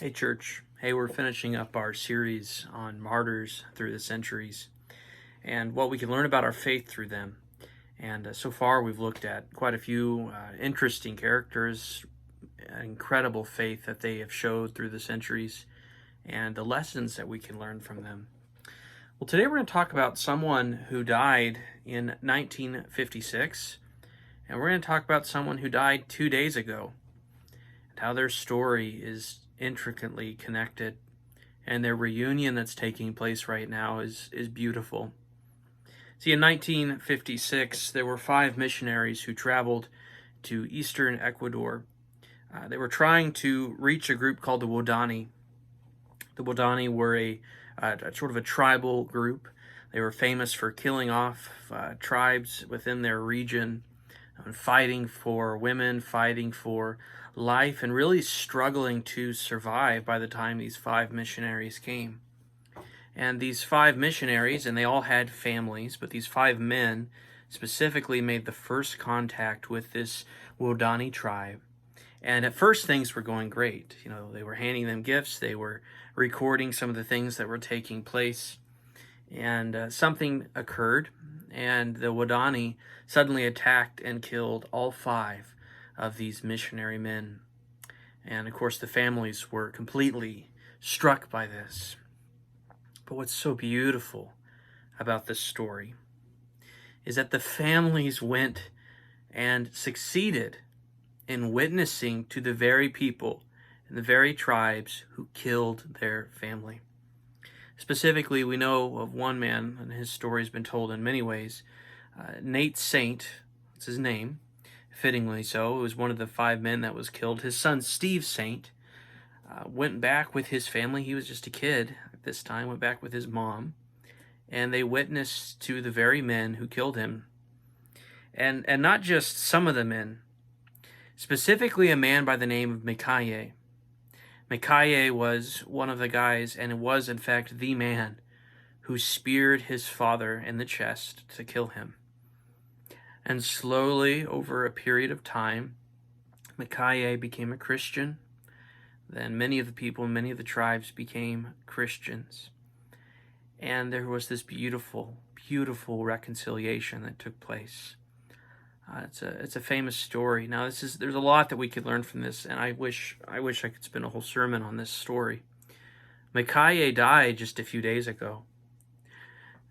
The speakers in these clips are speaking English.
Hey, church. Hey, we're finishing up our series on martyrs through the centuries and what we can learn about our faith through them. And so far, we've looked at quite a few interesting characters, incredible faith that they have showed through the centuries, and the lessons that we can learn from them. Well, today we're going to talk about someone who died in 1956, and we're going to talk about someone who died 2 days ago, and how their story is intricately connected, and their reunion that's taking place right now is beautiful. See, in 1956, there were 5 missionaries who traveled to eastern Ecuador. They were trying to reach a group called the Wodani. The Wodani were a sort of a tribal group. They were famous for killing off tribes within their region, fighting for women, fighting for life, and really struggling to survive by the time these 5 missionaries came. And these 5 missionaries, and they all had families, but these 5 men specifically made the first contact with this Wodani tribe. And at first things were going great. They were handing them gifts, they were recording some of the things that were taking place, and something occurred, and the Wodani suddenly attacked and killed all 5 of these missionary men. And of course, the families were completely struck by this. But what's so beautiful about this story is that the families went and succeeded in witnessing to the very people and the very tribes who killed their family. Specifically, we know of one man, and his story has been told in many ways. Nate Saint, that's his name, fittingly so. It was one of the 5 men that was killed. His son, Steve Saint, went back with his family. He was just a kid at this time, went back with his mom, and they witnessed to the very men who killed him. And not just some of the men, specifically a man by the name of Mincaye. Mincaye was one of the guys, and it was in fact the man who speared his father in the chest to kill him. And slowly, over a period of time, Mincaye became a Christian. Then many of the people, many of the tribes became Christians. And there was this beautiful, beautiful reconciliation that took place. It's a famous story. Now, there's a lot that we could learn from this, and I wish I could spend a whole sermon on this story. Mincaye died just a few days ago,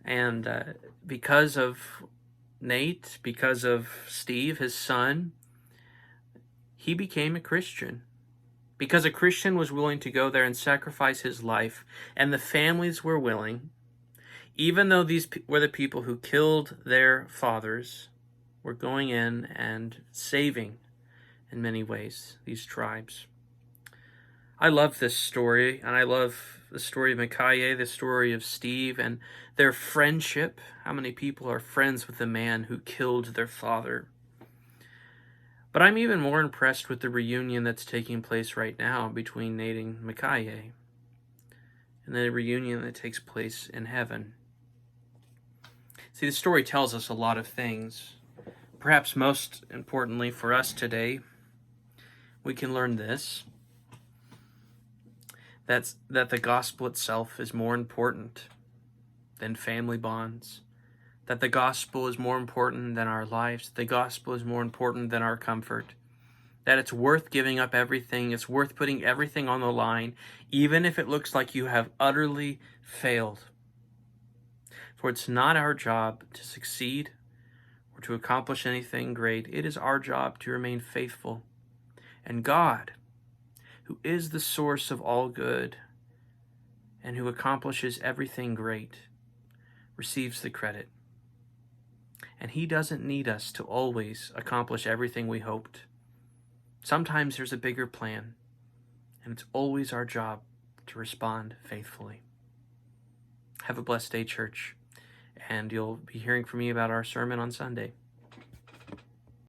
and because of Nate, because of Steve, his son, he became a Christian. Because a Christian was willing to go there and sacrifice his life, and the families were willing, even though these were the people who killed their fathers, were going in and saving, in many ways, these tribes. I love this story, and I love the story of Mincaye, the story of Steve, and their friendship. How many people are friends with the man who killed their father? But I'm even more impressed with the reunion that's taking place right now between Nate and Mincaye, and the reunion that takes place in heaven. See, the story tells us a lot of things. Perhaps most importantly for us today, we can learn this: that the gospel itself is more important than family bonds, that the gospel is more important than our lives, the gospel is more important than our comfort, that it's worth giving up everything, it's worth putting everything on the line, even if it looks like you have utterly failed. For it's not our job to succeed or to accomplish anything great. It is our job to remain faithful. And God, who is the source of all good and who accomplishes everything great, receives the credit. And he doesn't need us to always accomplish everything we hoped. Sometimes there's a bigger plan, and it's always our job to respond faithfully. Have a blessed day, church, and you'll be hearing from me about our sermon on Sunday.